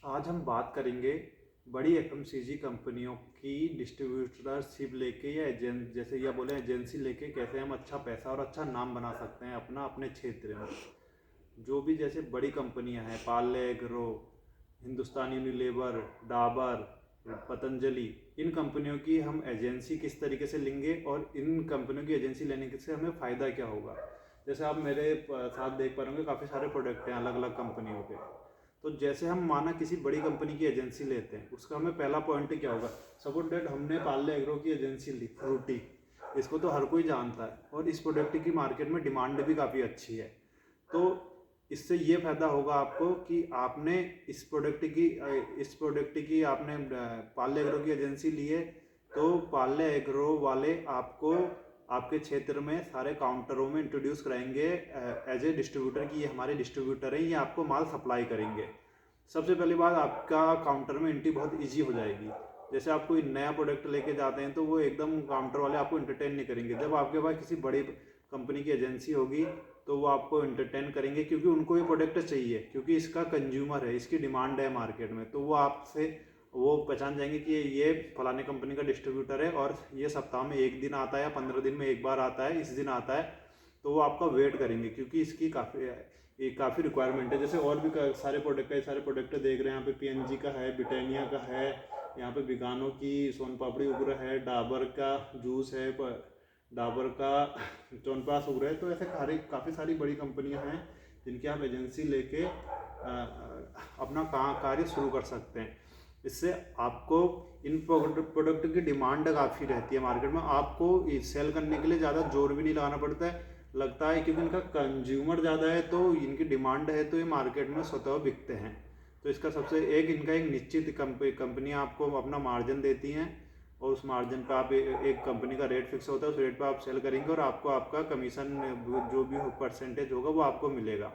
आज हम बात करेंगे बड़ी एफएमसीजी कंपनियों की डिस्ट्रीब्यूटरशिप लेके या जैसे या बोले एजेंसी लेके कैसे हम अच्छा पैसा और अच्छा नाम बना सकते हैं अपना अपने क्षेत्र में। जो भी जैसे बड़ी कंपनियां हैं, पार्ले एग्रो, हिंदुस्तान यूनिलीवर, डाबर, पतंजलि, इन कंपनियों की हम एजेंसी किस तरीके से लेंगे और इन कंपनियों की एजेंसी लेने से हमें फ़ायदा क्या होगा। जैसे आप मेरे साथ देख पा रहे होंगे, काफ़ी सारे प्रोडक्ट हैं अलग अलग कंपनियों के। तो जैसे हम माना किसी बड़ी कंपनी की एजेंसी लेते हैं, उसका हमें पहला पॉइंट क्या होगा। सपोज डेट हमने पार्ले एग्रो की एजेंसी ली, फ्रूटी, इसको तो हर कोई जानता है और इस प्रोडक्ट की मार्केट में डिमांड भी काफ़ी अच्छी है। तो इससे ये फ़ायदा होगा आपको कि आपने इस प्रोडक्ट की आपने पार्ले एग्रो की एजेंसी ली है, तो पार्ले एग्रो वाले आपको आपके क्षेत्र में सारे काउंटरों में इंट्रोड्यूस कराएंगे एज ए डिस्ट्रीब्यूटर की, ये हमारे डिस्ट्रीब्यूटर हैं, ये आपको माल सप्लाई करेंगे। सबसे पहली बात, आपका काउंटर में एंट्री बहुत इजी हो जाएगी। जैसे आप कोई नया प्रोडक्ट लेके जाते हैं तो वो एकदम काउंटर वाले आपको इंटरटेन नहीं करेंगे। जब आपके पास किसी बड़ी कंपनी की एजेंसी होगी तो वो आपको इंटरटेन करेंगे, क्योंकि उनको ये प्रोडक्ट चाहिए, क्योंकि इसका कंज्यूमर है, इसकी डिमांड है मार्केट में। तो वो आपसे वो पहचान जाएंगे कि ये फलाने कंपनी का डिस्ट्रीब्यूटर है और ये सप्ताह में एक दिन आता है या 15 दिन में एक बार आता है, इस दिन आता है। तो वो आपका वेट करेंगे, क्योंकि इसकी काफ़ी रिक्वायरमेंट है। जैसे और भी सारे प्रोडक्ट है, सारे प्रोडक्ट देख रहे हैं यहाँ पे, पीएनजी का है, ब्रिटानिया का है, यहाँ पे बिकानो की सोन पापड़ी उग्र है, डाबर का जूस है, डाबर का च्यवनप्राश उग्र है। तो ऐसे काफ़ी सारी बड़ी कंपनियां हैं जिनकी आप एजेंसी लेके अपना कार्य शुरू कर सकते हैं। इससे आपको इन प्रोडक्ट की डिमांड काफ़ी रहती है मार्केट में, आपको सेल करने के लिए ज़्यादा जोर भी नहीं लगाना पड़ता है, लगता है क्योंकि इनका कंज्यूमर ज़्यादा है तो इनकी डिमांड है, तो ये मार्केट में स्वतः बिकते हैं। तो इसका सबसे इनका एक निश्चित कंपनी आपको अपना मार्जिन देती हैं और उस मार्जिन पर आप एक कंपनी का रेट फिक्स होता है, उस रेट पर आप सेल करेंगे और आपको आपका कमीशन जो भी परसेंटेज होगा वो आपको मिलेगा।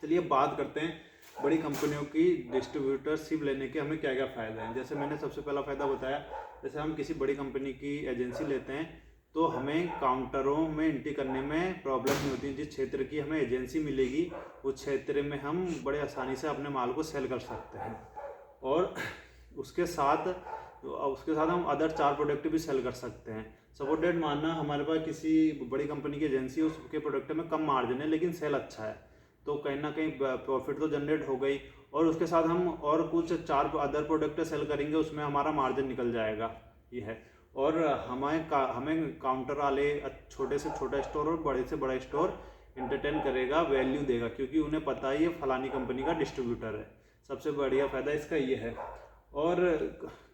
चलिए बात करते हैं बड़ी कंपनियों की डिस्ट्रीब्यूटरशिप लेने के हमें क्या क्या फ़ायदा हैं। जैसे मैंने सबसे पहला फ़ायदा बताया, जैसे हम किसी बड़ी कंपनी की एजेंसी लेते हैं तो हमें काउंटरों में एंट्री करने में प्रॉब्लम नहीं होती। जिस क्षेत्र की हमें एजेंसी मिलेगी उस क्षेत्र में हम बड़े आसानी से अपने माल को सेल कर सकते हैं। और उसके साथ उसके साथ हम अदर 4 प्रोडक्ट भी सेल कर सकते हैं। सपोज डेट मानना हमारे पास किसी बड़ी कंपनी की एजेंसी है, उसके प्रोडक्ट में कम मार्जिन है लेकिन सेल अच्छा है, तो कहीं ना कहीं प्रॉफिट तो जनरेट हो गई। और उसके साथ हम और कुछ 4 अदर प्रोडक्ट सेल करेंगे, उसमें हमारा मार्जिन निकल जाएगा। ये है। और हमें काउंटर वाले छोटे से छोटा स्टोर और बड़े से बड़ा स्टोर इंटरटेन करेगा, वैल्यू देगा, क्योंकि उन्हें पता है ये फलानी कंपनी का डिस्ट्रीब्यूटर है। सबसे बढ़िया फ़ायदा इसका ये है। और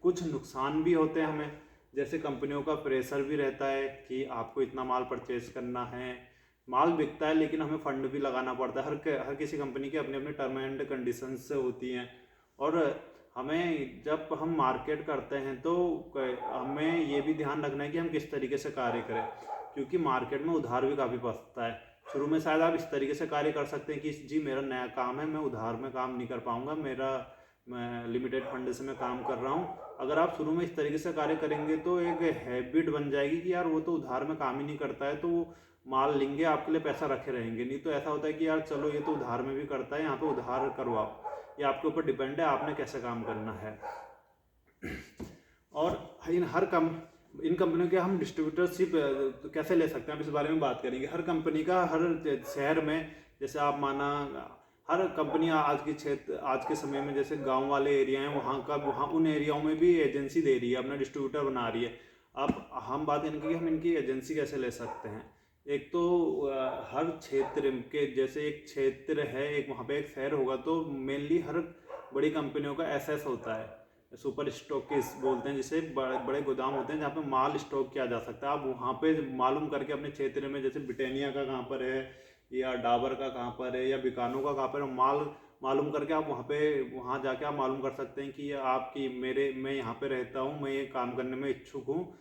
कुछ नुकसान भी होते हैं हमें, जैसे कंपनियों का प्रेशर भी रहता है कि आपको इतना माल परचेज करना है। माल बिकता है लेकिन हमें फंड भी लगाना पड़ता है, हर किसी कंपनी के अपने अपने टर्म एंड कंडीशंस होती हैं। और हमें जब हम मार्केट करते हैं तो हमें ये भी ध्यान रखना है कि हम किस तरीके से कार्य करें, क्योंकि मार्केट में उधार भी काफ़ी पड़ता है। शुरू में शायद आप इस तरीके से कार्य कर सकते हैं कि जी मेरा नया काम है, मैं उधार में काम नहीं कर पाऊंगा, मैं लिमिटेड फंड से मैं काम कर रहा हूँ। अगर आप शुरू में इस तरीके से कार्य करेंगे तो एक हैबिट बन जाएगी कि यार वो तो उधार में काम ही नहीं करता है, तो वो माल लेंगे आपके लिए पैसा रखे रहेंगे। नहीं तो ऐसा होता है कि यार चलो ये तो उधार में भी करता है, यहाँ पे उधार करवाओ। ये आपके ऊपर डिपेंड है आपने कैसे काम करना है। और इन कंपनियों के हम डिस्ट्रीब्यूटरशिप कैसे ले सकते हैं, अब इस बारे में बात करेंगे। हर कंपनी का हर शहर में, जैसे आप माना हर कंपनी आज के समय में जैसे गांव वाले एरिया हैं, वहाँ उन एरियाओं में भी एजेंसी दे रही है, अपना डिस्ट्रीब्यूटर बना रही है। अब हम बात इनकी, हम इनकी एजेंसी कैसे ले सकते हैं। एक तो हर क्षेत्र के, जैसे एक क्षेत्र है, एक वहाँ पे एक शहर होगा, तो मेनली हर बड़ी कंपनियों का एसएस होता है, सुपर स्टॉकिस्ट बोलते हैं जिसे, बड़े बड़े गोदाम होते हैं जहाँ पे माल स्टॉक किया जा सकता है। आप वहाँ पे मालूम करके अपने क्षेत्र में, जैसे ब्रिटानिया का कहाँ पर है या डाबर का कहाँ पर है या बिकानो का कहाँ पर है, मालूम करके आप वहाँ जाके आप मालूम कर सकते हैं कि मैं यहाँ पे रहता हूँ, मैं ये काम करने में इच्छुक हूँ,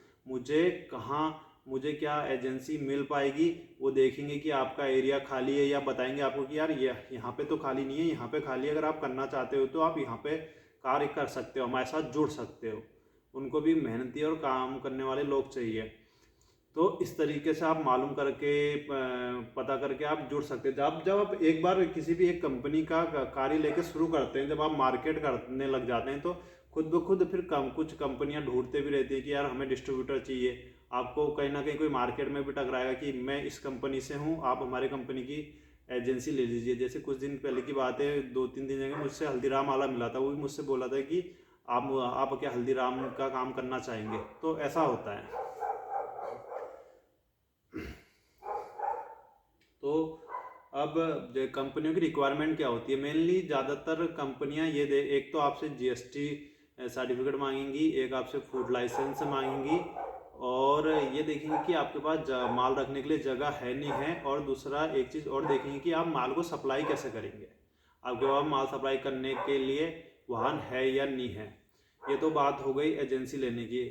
मुझे क्या एजेंसी मिल पाएगी। वो देखेंगे कि आपका एरिया खाली है, या बताएंगे आपको कि यार यहाँ पे तो खाली नहीं है, यहाँ पे खाली है, अगर आप करना चाहते हो तो आप यहाँ पे कार्य कर सकते हो, हमारे साथ जुड़ सकते हो। उनको भी मेहनती और काम करने वाले लोग चाहिए। तो इस तरीके से आप मालूम करके पता करके आप जुड़ सकते हैं। जब आप एक बार किसी भी एक कंपनी का कार्य लेके शुरू करते हैं, जब आप मार्केट करने लग जाते हैं, तो खुद ब खुद फिर कुछ कंपनियां ढूंढते भी रहती हैं कि यार हमें डिस्ट्रीब्यूटर चाहिए। आपको कहीं ना कहीं कोई मार्केट में भी टकराएगा कि मैं इस कंपनी से हूँ, आप हमारी कंपनी की एजेंसी ले लीजिए। जैसे कुछ दिन पहले की बात है, 2-3 दिन जगह मुझसे हल्दीराम वाला मिला था, वो भी मुझसे बोला था कि आप क्या हल्दीराम का काम करना चाहेंगे। तो ऐसा होता है। तो अब कंपनियों की रिक्वायरमेंट क्या होती है, मेनली ज़्यादातर कंपनियां ये दे, एक तो आपसे जीएसटी सर्टिफिकेट मांगेंगी, एक आपसे फूड लाइसेंस मांगेंगी, और ये देखेंगे कि आपके पास माल रखने के लिए जगह है नहीं है, और दूसरा एक चीज़ और देखेंगे कि आप माल को सप्लाई कैसे करेंगे, आपके पास माल सप्लाई करने के लिए वाहन है या नहीं है। ये तो बात हो गई एजेंसी लेने की।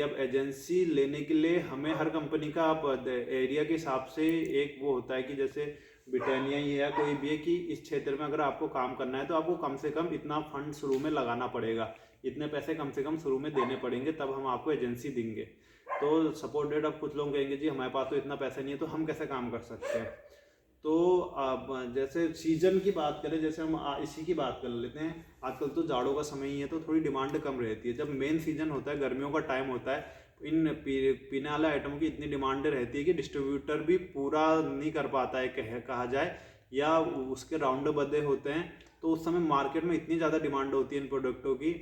अब एजेंसी लेने के लिए हमें हर कंपनी का आप एरिया के हिसाब से एक वो होता है कि जैसे ब्रिटानिया ही है या कोई भी है कि इस क्षेत्र में अगर आपको काम करना है तो आपको कम से कम इतना फंड शुरू में लगाना पड़ेगा, इतने पैसे कम से कम शुरू में देने पड़ेंगे, तब हम आपको एजेंसी देंगे। तो सपोर्टेड, अब कुछ लोग कहेंगे जी हमारे पास तो इतना पैसा नहीं है, तो हम कैसे काम कर सकते हैं। तो अब जैसे सीजन की बात करें, जैसे हम इसी की बात कर लेते हैं। आजकल तो जाड़ों का समय ही है, तो थोड़ी डिमांड कम रहती है। जब मेन सीजन होता है, गर्मियों का टाइम होता है, इन पीने वाले आइटमों की इतनी डिमांड रहती है कि डिस्ट्रीब्यूटर भी पूरा नहीं कर पाता है, कहा जाए, या उसके राउंड बंधे होते हैं। तो उस समय मार्केट में इतनी ज़्यादा डिमांड होती है इन प्रोडक्टों की।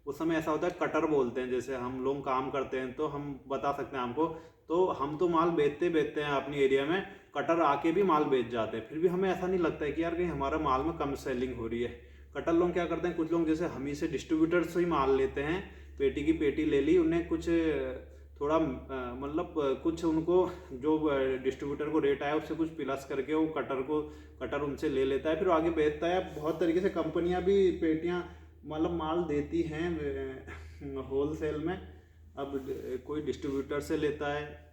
उस समय ऐसा होता है, कटर बोलते हैं, जैसे हम लोग काम करते हैं तो हम बता सकते हैं आपको। तो हम तो माल बेचते हैं अपनी एरिया में, कटर आके भी माल बेच जाते हैं, फिर भी हमें ऐसा नहीं लगता है कि यार कहीं हमारा माल में कम सेलिंग हो रही है। कटर लोग क्या करते हैं, कुछ लोग जैसे हम ही से डिस्ट्रीब्यूटर से ही माल लेते हैं, पेटी की पेटी ले ली, उन्हें कुछ थोड़ा मतलब कुछ उनको जो डिस्ट्रीब्यूटर को रेट आया उससे कुछ प्लस करके वो कटर उनसे ले लेता है, फिर आगे बेचता है। बहुत तरीके से कंपनियां भी पेटियां मतलब माल देती हैं होल सेल में। अब कोई डिस्ट्रीब्यूटर से लेता है।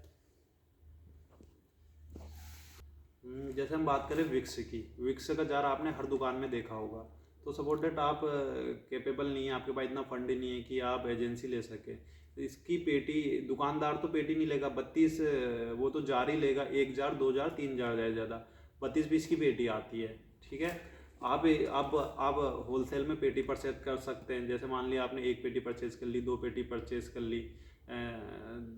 जैसे हम बात करें विक्स की, विक्स का जार आपने हर दुकान में देखा होगा। तो सपोज डेट आप कैपेबल नहीं है, आपके पास इतना फंड ही नहीं है कि आप एजेंसी ले सके, तो इसकी पेटी दुकानदार तो पेटी नहीं लेगा 32, वो तो जार ही लेगा, 1 जार 2 जार 3 जार ज़्यादा 32 पीस की पेटी आती है। ठीक है, आप होलसेल में पेटी परचेज कर सकते हैं। जैसे मान लिया आपने 1 पेटी परचेज कर ली, 2 पेटी परचेज कर ली,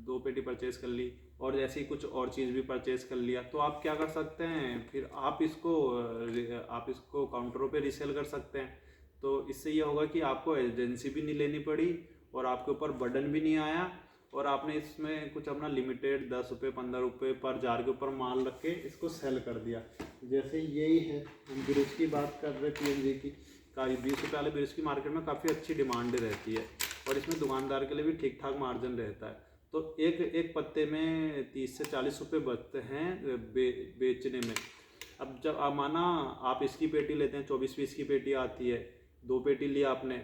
2 पेटी परचेज कर ली, और जैसे ही कुछ और चीज़ भी परचेज कर लिया, तो आप क्या कर सकते हैं, फिर आप इसको काउंटरों पे रीसेल कर सकते हैं। तो इससे ये होगा कि आपको एजेंसी भी नहीं लेनी पड़ी, और आपके ऊपर बर्डन भी नहीं आया, और आपने इसमें कुछ अपना लिमिटेड 10 रुपये 15 रुपये पर जार के ऊपर माल रख के इसको सेल कर दिया। जैसे यही है, हम ब्रिज की बात कर रहे PNG की, 20 रुपये वाले ब्रिज की मार्केट में काफ़ी अच्छी डिमांड रहती है, और इसमें दुकानदार के लिए भी ठीक ठाक मार्जिन रहता है। तो एक पत्ते में 30 से 40 रुपये बचते हैं बेचने में। अब जब आप माना आप इसकी पेटी लेते हैं, 24 पीस की पेटी आती है, 2 पेटी लिया आपने,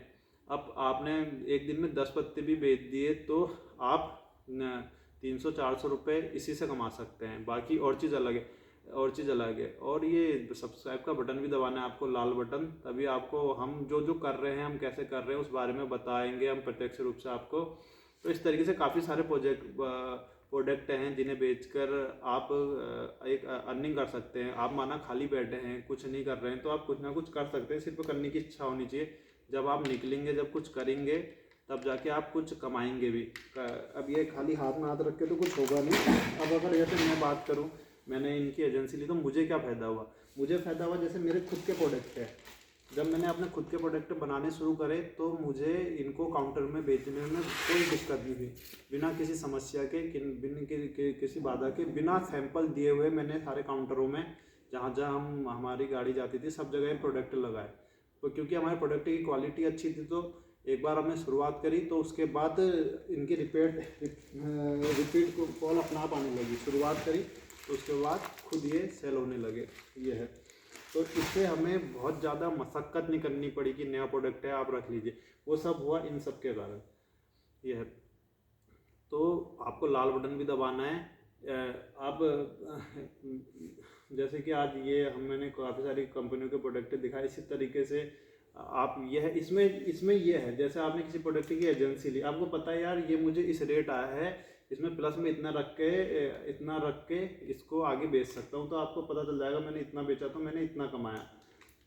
अब आपने एक दिन में 10 पत्ते भी बेच दिए, तो आप 300-400 रुपये इसी से कमा सकते हैं। बाकी और चीज़ अलग है, और ये सब्सक्राइब का बटन भी दबाना है आपको, लाल बटन, तभी आपको हम जो कर रहे हैं, हम कैसे कर रहे हैं उस बारे में बताएंगे हम प्रत्यक्ष रूप से आपको। तो इस तरीके से काफ़ी सारे प्रोडक्ट हैं जिन्हें बेचकर आप एक अर्निंग कर सकते हैं। आप माना खाली बैठे हैं, कुछ नहीं कर रहे हैं, तो आप कुछ ना कुछ कर सकते हैं, सिर्फ करने की इच्छा होनी चाहिए। जब आप निकलेंगे, जब कुछ करेंगे, तब जाके आप कुछ कमाएंगे भी। अब ये खाली हाथ में हाथ रख के तो कुछ होगा नहीं। अब अगर जैसे मैं बात करूँ, मैंने इनकी एजेंसी ली, तो मुझे क्या फ़ायदा हुआ, जैसे मेरे खुद के प्रोडक्ट है। जब मैंने अपने खुद के प्रोडक्ट बनाने शुरू करे, तो मुझे इनको काउंटर में बेचने में कोई दिक्कत नहीं हुई, बिना किसी समस्या के, बिना किसी बाधा के, बिना सैंपल दिए हुए मैंने सारे काउंटरों में जहाँ जहाँ हमारी गाड़ी जाती थी सब जगह प्रोडक्ट लगाए। तो क्योंकि हमारे प्रोडक्ट की क्वालिटी अच्छी थी, तो एक बार हमने शुरुआत करी, तो उसके बाद इनकी रिपीट कॉल अपना पाने लगी। शुरुआत करी तो उसके बाद खुद ये सेल होने लगे। ये है, तो इससे हमें बहुत ज़्यादा मशक्क़त नहीं करनी पड़ी कि नया प्रोडक्ट है आप रख लीजिए, वो सब हुआ इन सब के कारण। ये है, तो आपको लाल बटन भी दबाना है। आप जैसे कि आज मैंने काफ़ी सारी कंपनियों के प्रोडक्ट दिखाए, इसी तरीके से आप इसमें ये है, जैसे आपने किसी प्रोडक्ट की एजेंसी ली, आपको पता है यार ये मुझे इस रेट आया है, इसमें प्लस में इतना रख के इसको आगे बेच सकता हूँ, तो आपको पता चल जाएगा मैंने इतना बेचा तो मैंने इतना कमाया।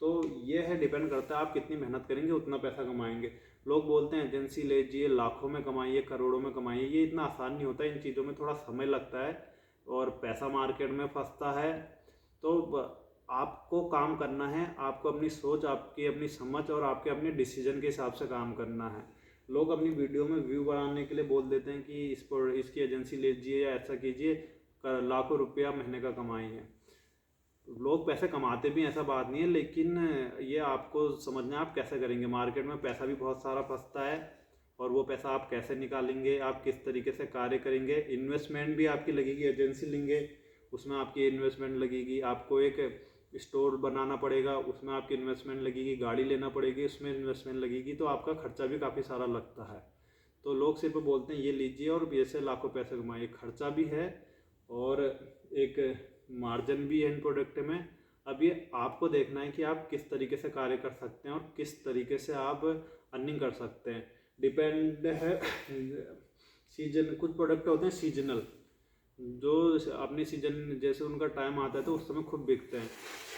तो ये है, डिपेंड करता है आप कितनी मेहनत करेंगे उतना पैसा कमाएंगे। लोग बोलते हैं एजेंसी लीजिए, लाखों में कमाइए, करोड़ों में कमाइए, ये इतना आसान नहीं होता है। इन चीज़ों में थोड़ा समय लगता है और पैसा मार्केट में फंसता है। तो आपको काम करना है, आपको अपनी सोच, आपकी अपनी समझ और आपके अपने डिसीजन के हिसाब से काम करना है। लोग अपनी वीडियो में व्यू बढ़ाने के लिए बोल देते हैं कि इस पर इसकी एजेंसी लीजिए या ऐसा कीजिए, लाखों रुपया महीने का कमाएंगे। लोग पैसे कमाते भी, ऐसा बात नहीं है, लेकिन ये आपको समझना है आप कैसे करेंगे। मार्केट में पैसा भी बहुत सारा फंसता है और वो पैसा आप कैसे निकालेंगे, आप किस तरीके से कार्य करेंगे। इन्वेस्टमेंट भी आपकी लगेगी, एजेंसी लेंगे उसमें आपकी इन्वेस्टमेंट लगेगी, आपको एक स्टोर बनाना पड़ेगा उसमें आपकी इन्वेस्टमेंट लगेगी, गाड़ी लेना पड़ेगी उसमें इन्वेस्टमेंट लगेगी, तो आपका खर्चा भी काफ़ी सारा लगता है। तो लोग सिर्फ बोलते हैं ये लीजिए और ऐसे लाखों पैसे कमाइए, खर्चा भी है और एक मार्जिन भी है इन प्रोडक्ट में। अब ये आपको देखना है कि आप किस तरीके से कार्य कर सकते हैं और किस तरीके से आप अर्निंग कर सकते हैं, डिपेंड है। सीजन, कुछ प्रोडक्ट होते हैं सीजनल, जो अपने सीजन जैसे उनका टाइम आता है तो उस समय खूब बिकते हैं।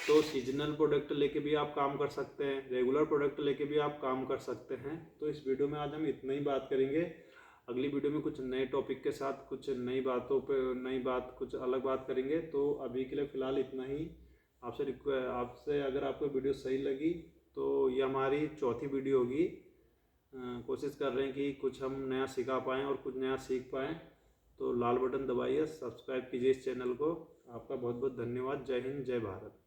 तो सीजनल प्रोडक्ट लेके भी आप काम कर सकते हैं, रेगुलर प्रोडक्ट लेके भी आप काम कर सकते हैं। तो इस वीडियो में आज हम इतना ही बात करेंगे। अगली वीडियो में कुछ नए टॉपिक के साथ कुछ नई बातों पे कुछ अलग बात करेंगे। तो अभी के लिए फ़िलहाल इतना ही। आपसे अगर आपको वीडियो सही लगी तो ये हमारी चौथी वीडियो होगी। कोशिश कर रहे हैं कि कुछ हम नया सिखा पाएँ और कुछ नया सीख पाएँ। तो लाल बटन दबाइए, सब्सक्राइब कीजिए इस चैनल को। आपका बहुत बहुत धन्यवाद। जय हिंद, जय भारत।